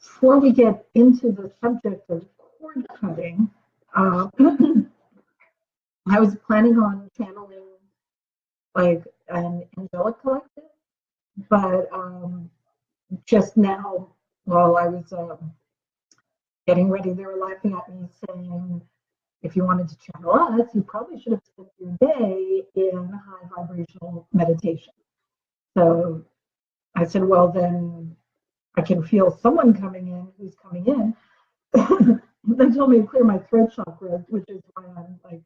before we get into the subject of cord cutting, I was planning on channeling like an angelic collective, but just now while I was getting ready, they were laughing at me saying, if you wanted to channel us, you probably should have spent your day in high vibrational meditation. So I said, well, then I can feel someone coming in who's coming in. They told me to clear my throat chakra, which is why I'm like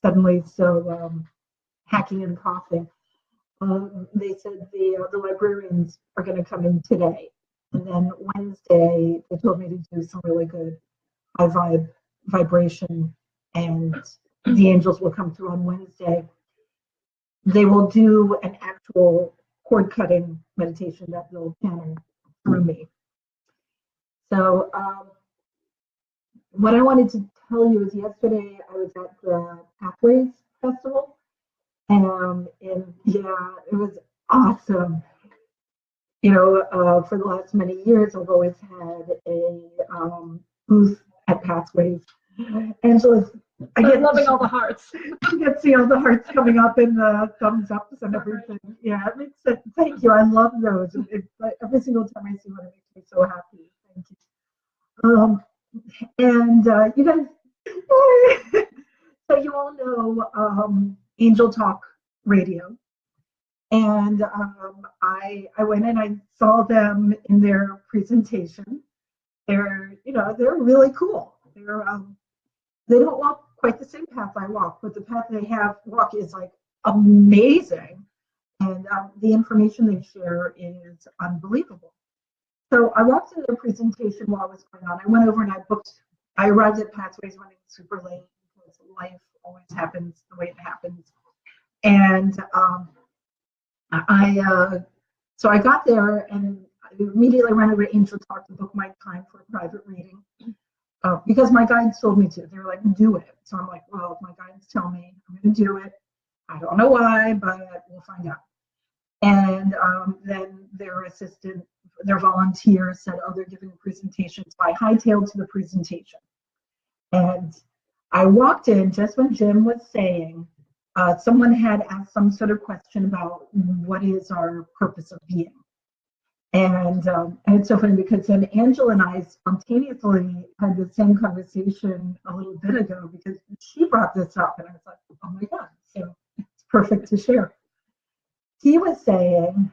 suddenly so hacking and coughing. They said the librarians are going to come in today. And then Wednesday, they told me to do some really good high vibration, and the angels will come through on Wednesday. They will do an actual cord cutting meditation that they'll channel through me. So what I wanted to tell you is yesterday I was at the Pathways Festival, and yeah, it was awesome. You know, for the last many years, I've always had a booth at Pathways. Angela's, I get loving all the hearts. I get to see all the hearts coming up and the thumbs ups and everything. Yeah, it makes it. Thank you. I love those. Every single time I see one, it makes me so happy. Thank you. And you guys, so you all know Angel Talk Radio. And I went and I saw them in their presentation. They're really cool. They don't walk quite the same path I walk, but the path they walk is like amazing. And the information they share is unbelievable. So I walked into their presentation while it was going on. I went over and I arrived at Pathways running super late because life always happens the way it happens. And so I got there and I immediately ran over to Angel Talk to book my time for a private reading because my guides told me to. They were like, do it. So I'm like, well, if my guides tell me, I'm going to do it. I don't know why, but we'll find out. And then their assistant, their volunteer said, oh, they're giving presentations. So I hightailed to the presentation. And I walked in just when Jim was saying, someone had asked some sort of question about what is our purpose of being. And it's so funny because then Angela and I spontaneously had the same conversation a little bit ago because she brought this up and I was like, oh my God, so it's perfect to share. He was saying,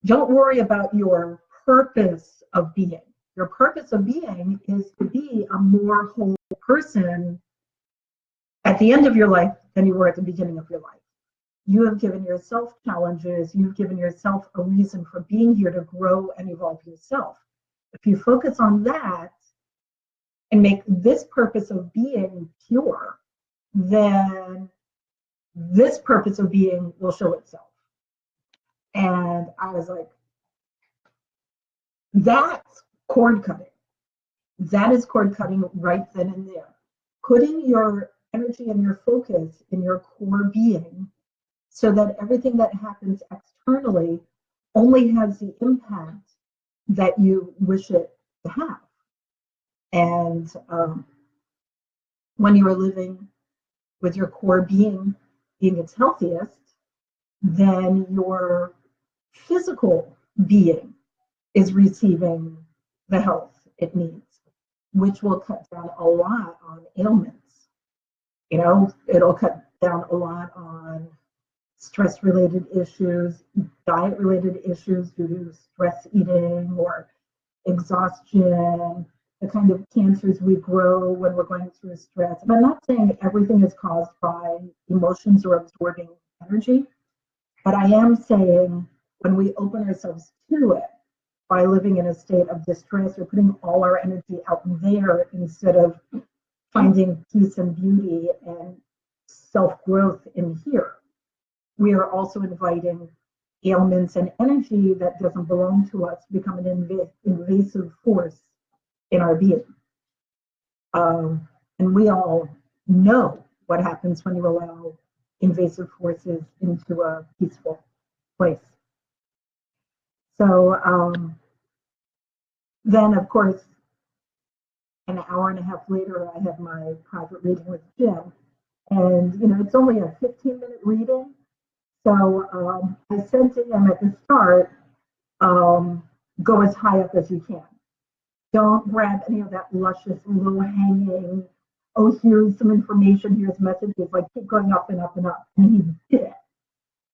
don't worry about your purpose of being. Your purpose of being is to be a more whole person at the end of your life than you were at the beginning of your life. You have given yourself challenges. You've given yourself a reason for being here to grow and evolve yourself. If you focus on that and make this purpose of being pure, then this purpose of being will show itself. And I was like, that's cord cutting. That is cord cutting right then and there. Putting your energy and your focus in your core being so that everything that happens externally only has the impact that you wish it to have. And when you are living with your core being its healthiest, then your physical being is receiving the health it needs, which will cut down a lot on ailments. You know, it'll cut down a lot on stress-related issues, diet-related issues due to stress eating or exhaustion, the kind of cancers we grow when we're going through stress. And I'm not saying everything is caused by emotions or absorbing energy, but I am saying when we open ourselves to it by living in a state of distress or putting all our energy out there instead of finding peace and beauty and self-growth in here, we are also inviting ailments and energy that doesn't belong to us to become an invasive force in our being. And we all know what happens when you allow invasive forces into a peaceful place. So then, of course, an hour and a half later, I had my private reading with Jim. And, it's only a 15-minute reading. So I said to him at the start, go as high up as you can. Don't grab any of that luscious, low-hanging, oh, here's some information, here's messages. Like, keep going up and up and up. And he did.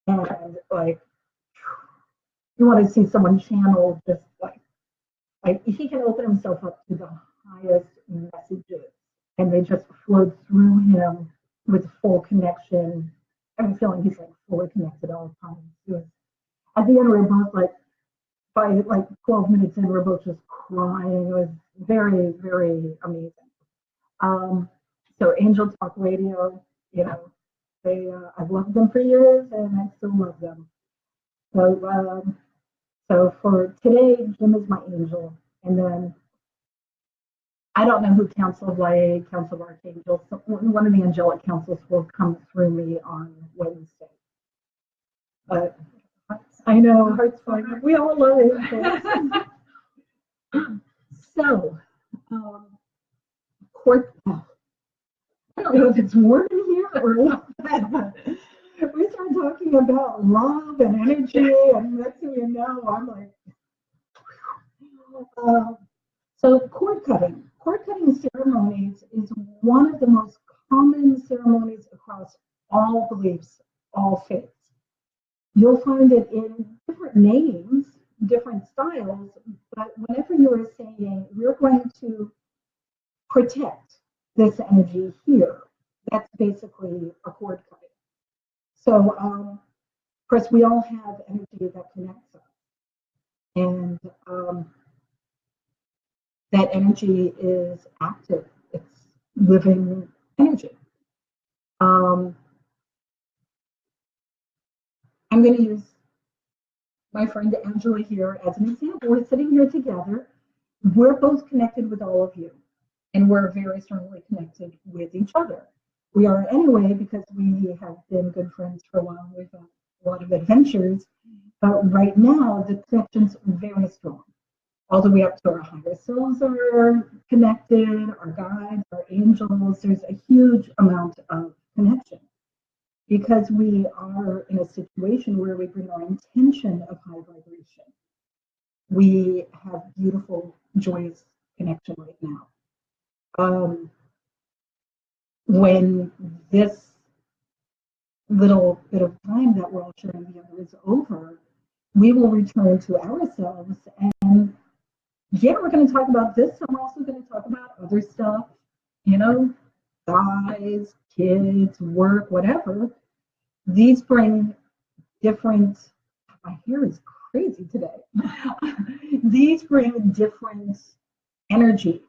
And, like, you want to see someone channel just like he can open himself up to the highest messages, and they just flowed through him with full connection. I'm feeling he's like fully connected all the time. At the end, we were both like, by like 12 minutes in, we were both just crying. It was very, very amazing. So Angel Talk Radio, I've loved them for years, and I still love them. So for today, Jim is my angel, and then I don't know who Council of Light, Council of Archangels, one of the angelic councils will come through me on Wednesday. But I know, hearts fine. We all love it. So, I don't know if it's warm in here or what, but we start talking about love and energy, and next thing you know, I'm like, so cord cutting. Cord cutting ceremonies is one of the most common ceremonies across all beliefs, all faiths. You'll find it in different names, different styles, but whenever you are saying you're going to protect this energy here, that's basically a cord cutting. So, of course, we all have energy that connects us, and that energy is active. It's living energy. I'm going to use my friend Angela here as an example. We're sitting here together. We're both connected with all of you, and we're very strongly connected with each other. We are anyway, because we have been good friends for a while. We've had a lot of adventures, but right now the connection's very strong. All the way up to our higher selves are connected, our guides, our angels. There's a huge amount of connection because we are in a situation where we bring our intention of high vibration. We have beautiful, joyous connection right now. When this little bit of time that we're all sharing together is over, we will return to ourselves, and we're going to talk about this, and we're also going to talk about other stuff, guys, kids, work, whatever. These bring different, my hair is crazy today. These bring different energies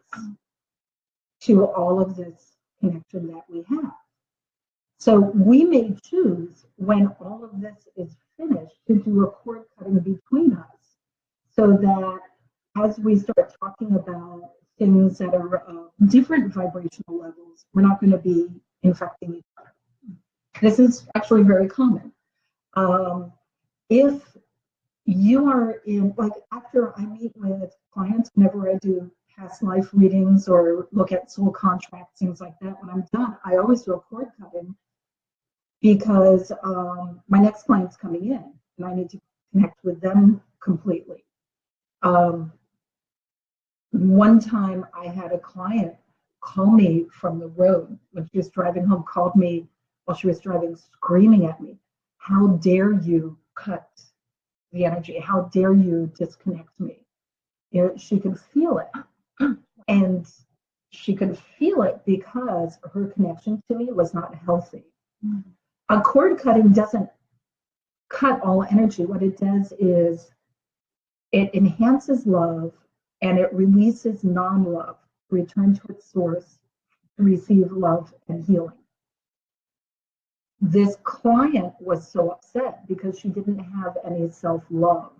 to all of this connection that we have. So we may choose, when all of this is finished, to do a cord cutting between us, so that as we start talking about things that are different vibrational levels, we're not going to be infecting each other. This is actually very common. If you are in, like, after I meet with clients, whenever I do past life readings or look at soul contracts, things like that, when I'm done, I always do a cord cutting, because my next client's coming in and I need to connect with them completely. One time I had a client call me from the road when she was driving home, called me while she was driving, screaming at me, "How dare you cut the energy? How dare you disconnect me?" She could feel it. And she could feel it because her connection to me was not healthy. A cord cutting doesn't cut all energy. What it does is it enhances love, and it releases non-love, return to its source, to receive love and healing. This client was so upset because she didn't have any self-love.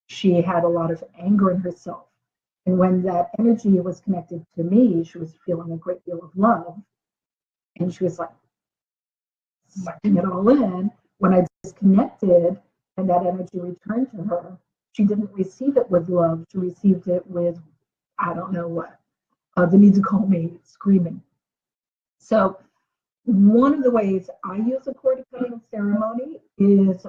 She had a lot of anger in herself. And when that energy was connected to me, she was feeling a great deal of love. And she was like sucking it all in. When I disconnected and that energy returned to her, she didn't receive it with love. She received it with, I don't know what, the need to call me screaming. So one of the ways I use a cord cutting ceremony is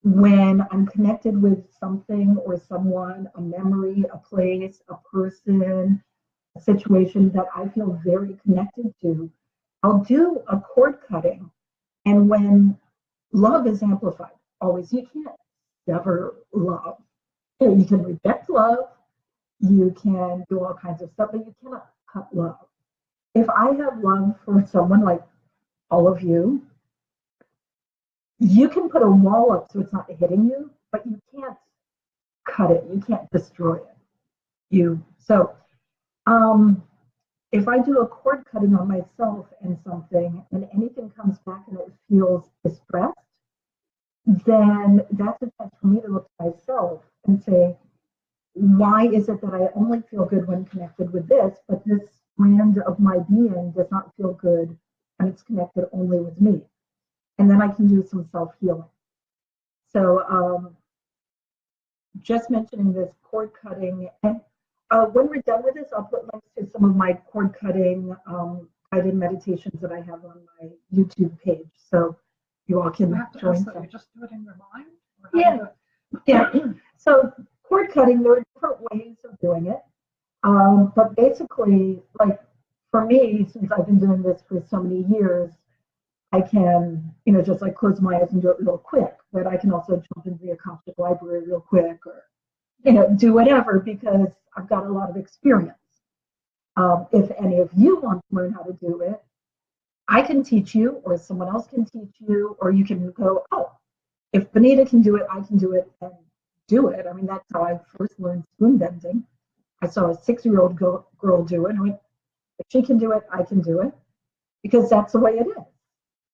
when I'm connected with something or someone, a memory, a place, a person, a situation that I feel very connected to, I'll do a cord cutting. And when love is amplified, always, you can't sever love. You can reject love, you can do all kinds of stuff, but you cannot cut love. If I have love for someone like all of you, you can put a wall up so it's not hitting you, but you can't cut it. You can't destroy it. If I do a cord cutting on myself and something, and anything comes back and it feels distressed, then that's a chance for me to look at myself and say, why is it that I only feel good when connected with this, but this strand of my being does not feel good and it's connected only with me? And then I can do some self-healing. So just mentioning this cord cutting, and when we're done with this, I'll put links to some of my cord cutting guided meditations that I have on my YouTube page. So you all can join them. You just do it in your mind? Yeah. So cord cutting, there are different ways of doing it. But basically, like for me, since I've been doing this for so many years, I can, just like close my eyes and do it real quick, but I can also jump into the Akashic library real quick or, do whatever because I've got a lot of experience. If any of you want to learn how to do it, I can teach you or someone else can teach you, or you can go, oh, if Bonita can do it, I can do it and do it. I mean, that's how I first learned spoon bending. I saw a 6-year-old girl do it. And I went, if she can do it, I can do it because that's the way it is.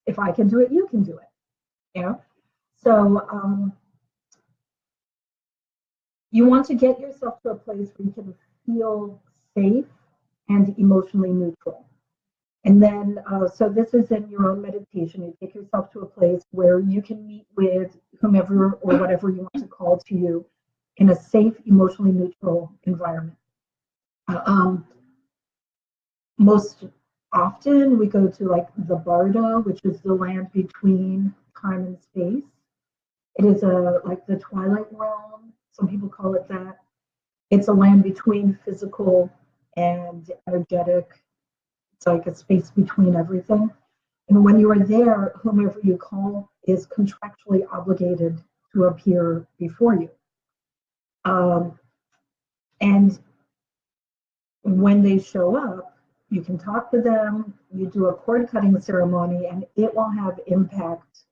If I can do it, you can do it. So you want to get yourself to a place where you can feel safe and emotionally neutral. And then, so this is in your own meditation. You take yourself to a place where you can meet with whomever or whatever you want to call to you in a safe, emotionally neutral environment. Most often we go to like the Bardo, which is the land between time and space. It is like the twilight realm. Some people call it that. It's a land between physical and energetic. It's like a space between everything. And when you are there, whomever you call is contractually obligated to appear before you. And when they show up, you can talk to them, you do a cord cutting ceremony, and it will have impact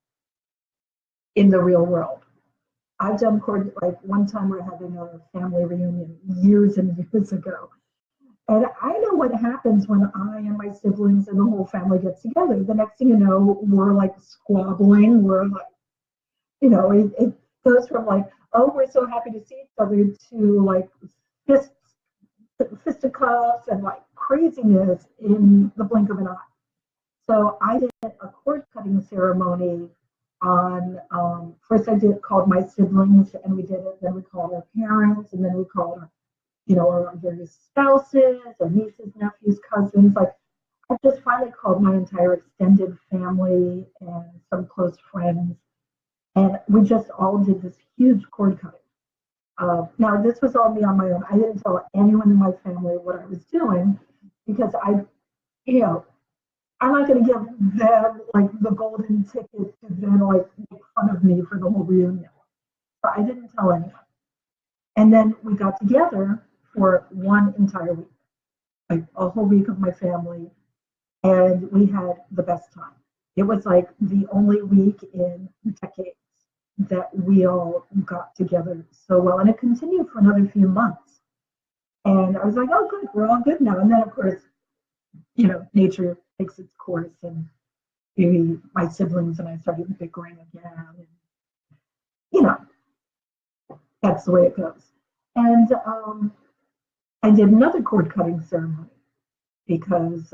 in the real world. I've done cord, like one time we're having a family reunion years and years ago. And I know what happens when I and my siblings and the whole family gets together. The next thing you know, we're like squabbling. We're like, it goes from like, oh, we're so happy to see each other to like fisticuffs and like craziness in the blink of an eye. So I did a cord cutting ceremony on, first I called my siblings and we did it. Then we called our parents and then we called our various spouses, our nieces, nephews, cousins. Like I just finally called my entire extended family and some close friends. And we just all did this huge cord cutting. Now this was all me on my own. I didn't tell anyone in my family what I was doing because I'm not going to give them like the golden ticket to then like make fun of me for the whole reunion. So I didn't tell anyone. And then we got together for one entire week, like a whole week of my family, and we had the best time. It was like the only week in decades that we all got together so well, and it continued for another few months. And I was like, oh, good, we're all good now. And then, of course, nature takes its course, and maybe my siblings and I started bickering again. And, that's the way it goes. And I did another cord cutting ceremony because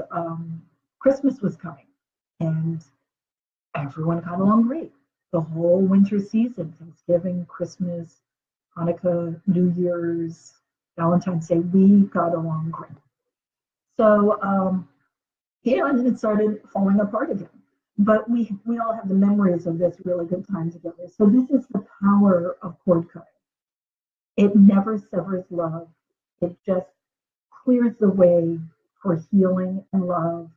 Christmas was coming, and everyone got along great. The whole winter season, Thanksgiving, Christmas, Hanukkah, New Year's, Valentine's Day, we got along great. So, and it started falling apart again. But we all have the memories of this really good time together. So this is the power of cord cutting. It never severs love. It just clears the way for healing and love.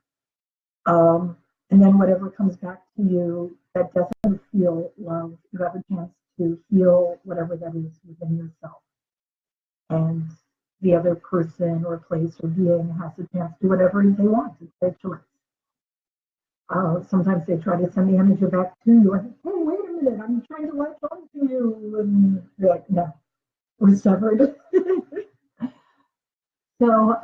And then whatever comes back to you that doesn't feel love, you have a chance to heal whatever that is within yourself. And the other person or place or being has a chance to do whatever they want. It's their choice. Sometimes they try to send the energy back to you. I think, hey, wait a minute, I'm trying to latch on to you. And you're like, no, we're severed. So,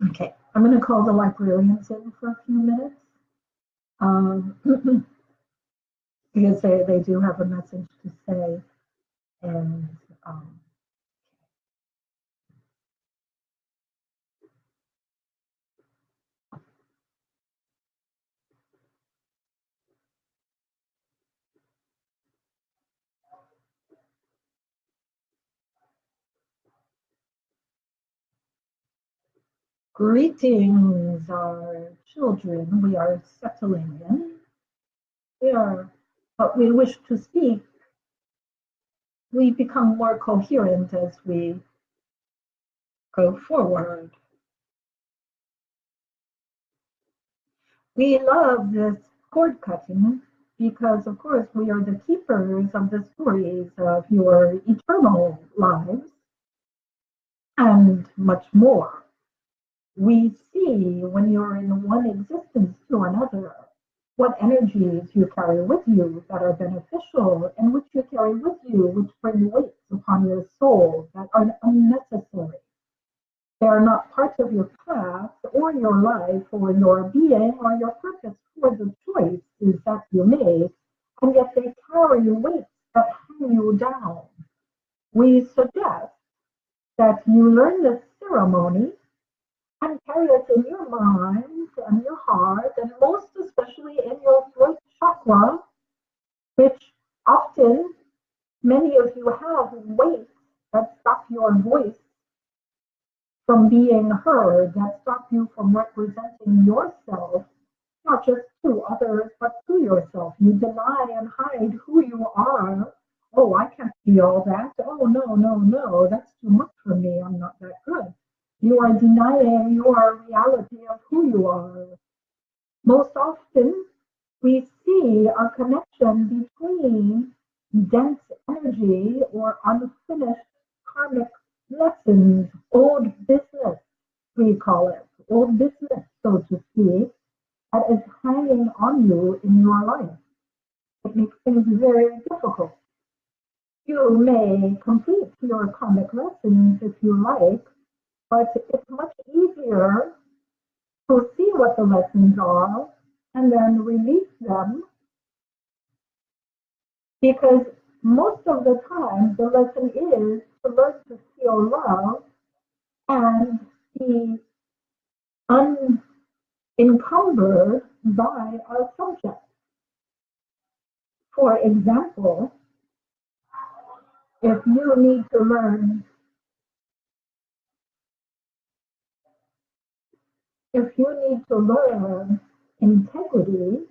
okay, I'm going to call the librarians in for a few minutes. Because they do have a message to say. And greetings, our children. We are settling in. But we wish to speak. We become more coherent as we go forward. We love this cord cutting because, of course, we are the keepers of the stories of your eternal lives and much more. We see when you're in one existence to another what energies you carry with you that are beneficial and which you carry with you which bring weights upon your soul that are unnecessary. They are not part of your path or your life or your being or your purpose for the choices that you make, and yet they carry weights that hang you down. We suggest that you learn this ceremony and carry it in your mind and your heart, and most especially in your throat chakra, which often many of you have weights that stop your voice from being heard, that stop you from representing yourself, not just to others, but to yourself. You deny and hide who you are. Oh, I can't be all that. Oh, no, that's too much for me. I'm not that good. You are denying your reality of who you are. Most often, we see a connection between dense energy or unfinished karmic lessons, old business, we call it, old business, so to speak, that is hanging on you in your life. It makes things very difficult. You may complete your karmic lessons if you like, but it's much easier to see what the lessons are and then release them, because most of the time the lesson is to learn to feel love and be unencumbered by our subject. For example, if you need to learn integrity,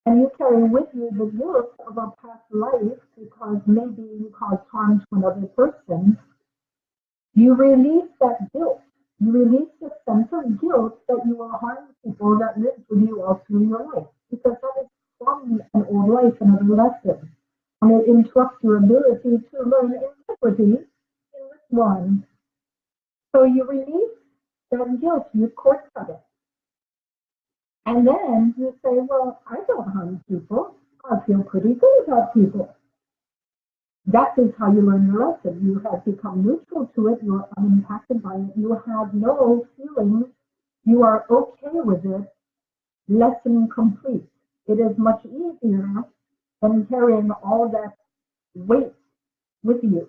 and you carry with you the guilt of a past life because maybe you caused harm to another person, you release that guilt. You release the sense of guilt that you will harm people that lived with you all through your life, because that is from an old life, another lesson. And it interrupts your ability to learn integrity in this one. So you release that guilt, you cord cut it. And then you say, well, I don't harm people. I feel pretty good about people. That is how you learn your lesson. You have become neutral to it. You are unimpacted by it. You have no feelings. You are okay with it. Lesson complete. It is much easier than carrying all that weight with you.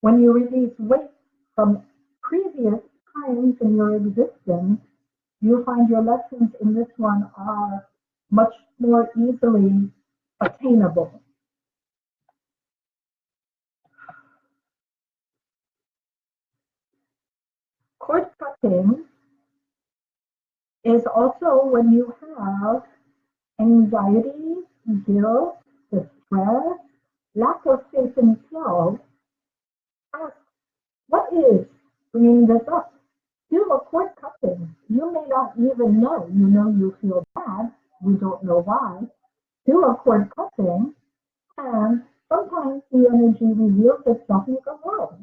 When you release weight from previous times in your existence, you find your lessons in this one are much more easily attainable. Cord cutting is also when you have anxiety, guilt, distress, lack of faith in self. Ask, what is bringing this up? Do a cord cutting. You may not even know. You know you feel bad. You don't know why. Do a cord cutting, and sometimes the energy reveals itself and you go, whoa.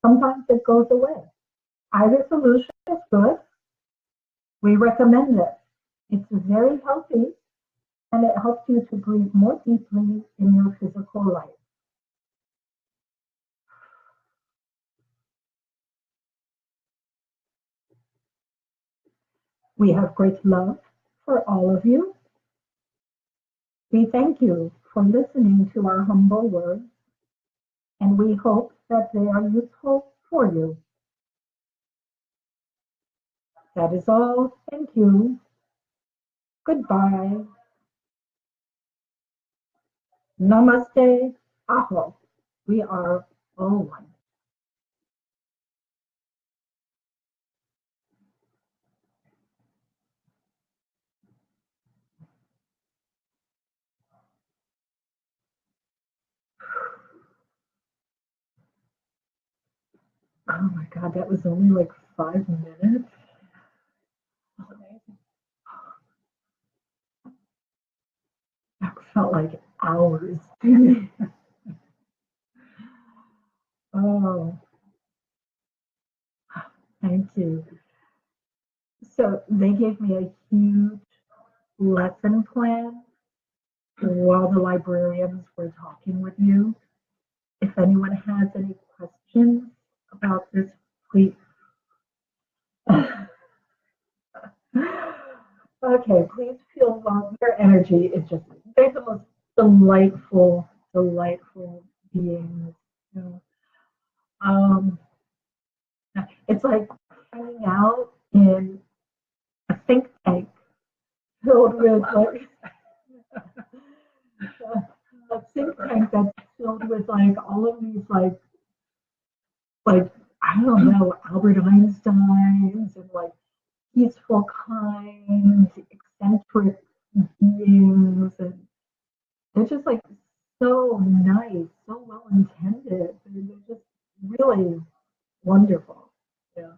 Sometimes it goes away. Either solution is good. We recommend it. It's very healthy, and it helps you to breathe more deeply in your physical life. We have great love for all of you. We thank you for listening to our humble words, and we hope that they are useful for you. That is all. Thank you. Goodbye. Namaste. Aho. We are all one. Oh my God, that was only like 5 minutes. That felt like hours. Oh, thank you. So they gave me a huge lesson plan while the librarians were talking with you. If anyone has any questions about this, please. Okay, please feel their energy is just, they're the most delightful beings. You know. It's like hanging out in a think tank filled with like a think tank that's filled with like all of these like I don't know, Albert Einsteins and like peaceful, kind, eccentric beings, and they're just like so nice, so well intended. They're just really wonderful. Yeah.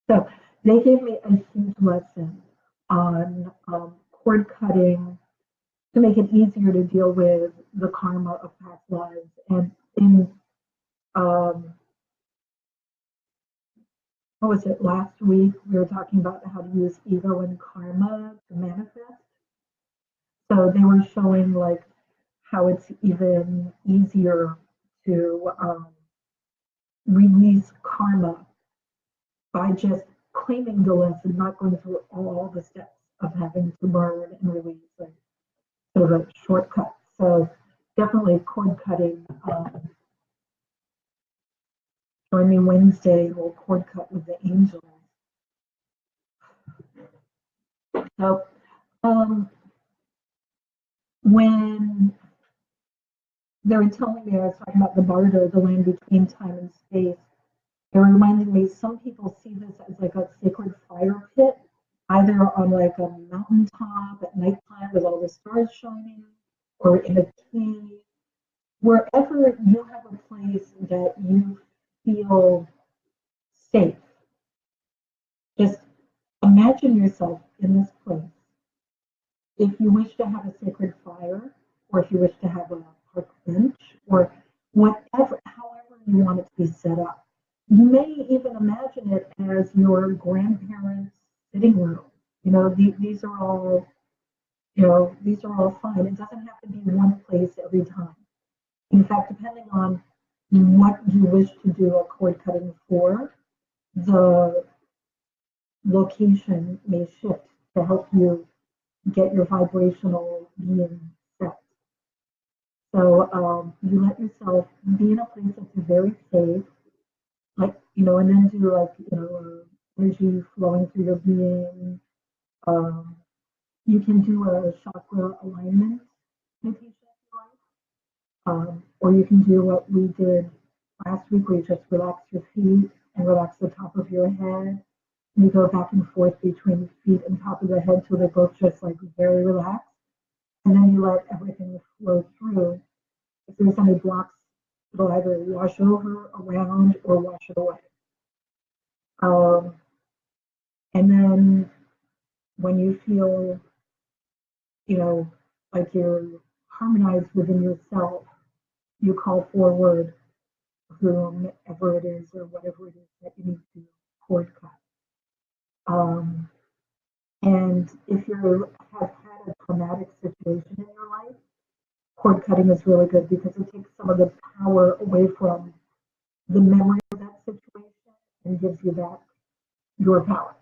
So they gave me a huge lesson on cord cutting to make it easier to deal with the karma of past lives. And in what was it, last week, we were talking about how to use ego and karma to manifest. So they were showing like how it's even easier to release karma by just claiming the lesson, not going through all the steps of having to learn and release, like sort of a shortcut. So definitely cord cutting. Join me Wednesday, we'll cord cut with the angels. So when they were telling me, I was talking about the barter, the land between time and space, they were reminding me some people see this as like a sacred fire pit, either on like a mountaintop at nighttime with all the stars shining, or in a cave, wherever you have a place that you feel safe. Just imagine yourself in this place. If you wish to have a sacred fire, or if you wish to have a park bench, or whatever, however you want it to be set up. You may even imagine it as your grandparents' sitting room. You know, these are all, these are all fine. It doesn't have to be one place every time. In fact, depending on what you wish to do a cord cutting for, the location may shift to help you get your vibrational being set. So you let yourself be in a place that's very safe, like, and then do like, energy flowing through your being, You can do a chakra alignment meditation if you like. Or you can do what we did last week, where you just relax your feet and relax the top of your head. And you go back and forth between the feet and top of the head till they're both just like very relaxed. And then you let everything flow through. If there's any blocks, it'll either wash over, around, or wash it away. And then when you feel, like you're harmonized within yourself, you call forward whomever it is or whatever it is that you need to cord cut. And if you have had a traumatic situation in your life, cord cutting is really good because it takes some of the power away from the memory of that situation and gives you back your power.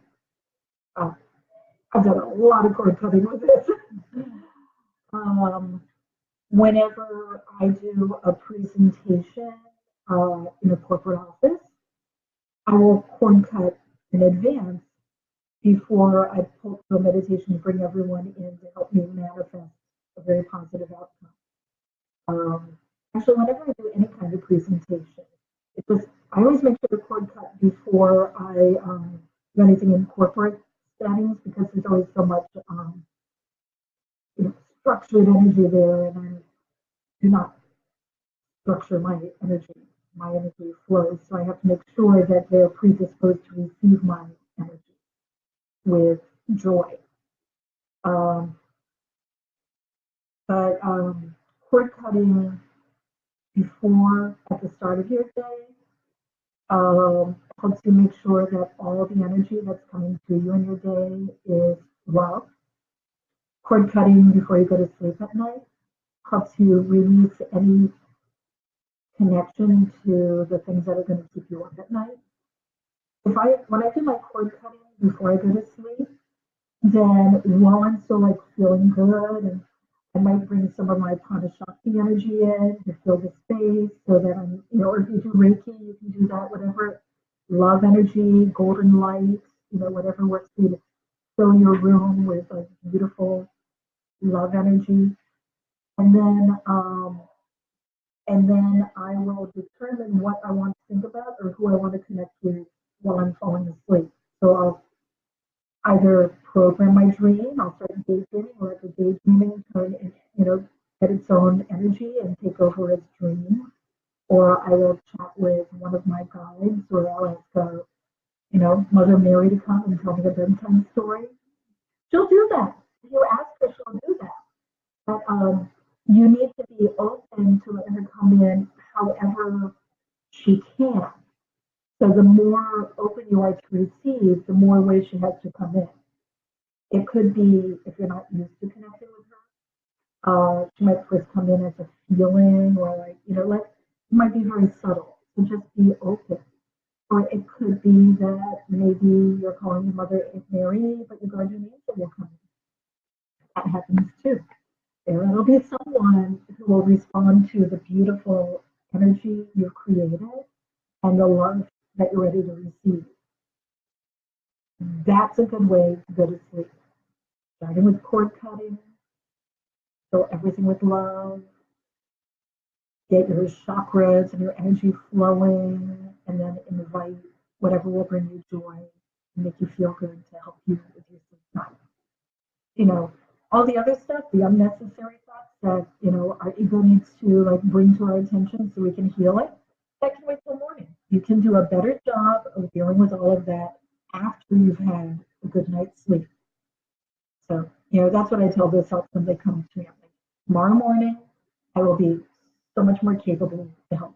I've done a lot of cord cutting with this. Whenever I do a presentation in a corporate office, I will cord cut in advance before I pull through a meditation to bring everyone in to help me manifest a very positive outcome. Actually, whenever I do any kind of presentation, I always make sure to cord cut before I do anything in corporate settings because there's always so much structured energy there, and I do not structure my energy. My energy flows, so I have to make sure that they're predisposed to receive my energy with joy. But cord cutting before, at the start of your day, helps you make sure that all the energy that's coming to you in your day is love. Cord cutting before you go to sleep at night helps you release any connection to the things that are going to keep you up at night. When I do my cord cutting before I go to sleep, then while I'm still like feeling good, and I might bring some of my PranaShakthi energy in to fill the space so that I'm, or if you do Reiki, you can do that, whatever, love energy, golden light, whatever works for you to fill your room with like beautiful love energy. And then I will determine what I want to think about or who I want to connect with while I'm falling asleep. So I'll either program my dream, I'll start daydreaming, or if the daydreaming get its own energy and take over its dream, or I will chat with one of my guides, or I'll ask, Mother Mary to come and tell me a bedtime story. She'll do that. If you ask her, she'll do that. But you need to be open to let her come in however she can. So the more open you are to receive, the more ways she has to come in. It could be, if you're not used to connecting with her, she might first come in as a feeling, or it might be very subtle. So just be open. Or it could be that maybe you're calling your Mother Mary, but your guardian angel will come in. That happens too. There will be someone who will respond to the beautiful energy you've created and the love that you're ready to receive. That's a good way to go to sleep. Starting with cord cutting, fill everything with love, get your chakras and your energy flowing, and then invite whatever will bring you joy and make you feel good to help you with your sleep time. All the other stuff, the unnecessary thoughts that, our ego needs to bring to our attention so we can heal it, that can wait till morning. You can do a better job of dealing with all of that after you've had a good night's sleep. So, that's what I tell those help when they come to me. Tomorrow morning, I will be so much more capable to help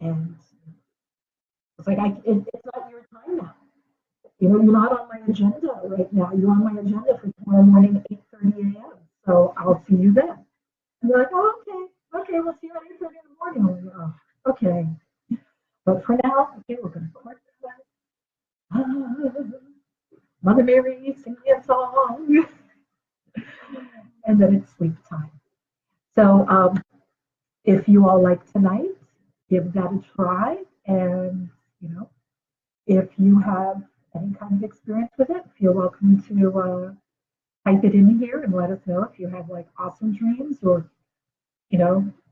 you. And it's like, it's not your time now. You're not on my agenda right now. You're on my agenda for tomorrow morning at 8:30 a.m. So I'll see you then. And they're like, oh, okay, we'll see you at 8:30 in the morning. I'm like, oh, okay. But for now, okay, we're going to cord cut. Mother Mary, sing me a song. And then it's sleep time. So if you all like tonight, give that a try. And, if you have any kind of experience with it, feel welcome to type it in here and let us know if you have like awesome dreams, or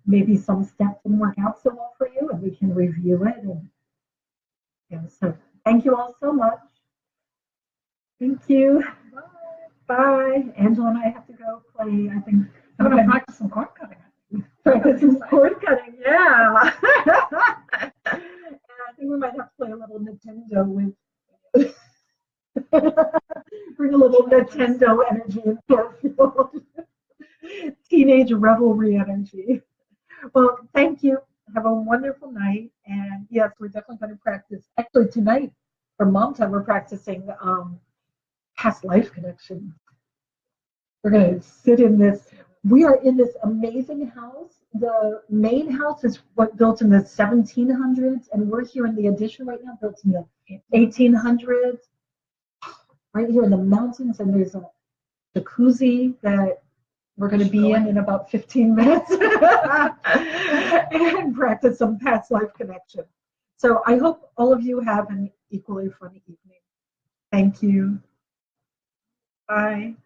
maybe some step didn't work out so well for you, and we can review it. And so thank you all so much. Thank you. Bye. Angela and I have to go play. I think I'm going to practice some cord cutting. Practice some cord cutting, yeah. And I think we might have to play a little Nintendo with. Bring a little Nintendo energy into our field. Teenage revelry energy. Well, thank you. Have a wonderful night. And yes, we're definitely going to practice. Actually, tonight, for Mom Time, we're practicing past life connection. We're going to sit in this. We are in this amazing house. The main house is built in the 1700s, and we're here in the addition right now, built in the 1800s. Right here in the mountains, and there's a jacuzzi that we're going to be in about 15 minutes and practice some past life connection. So I hope all of you have an equally funny evening. Thank you. Bye.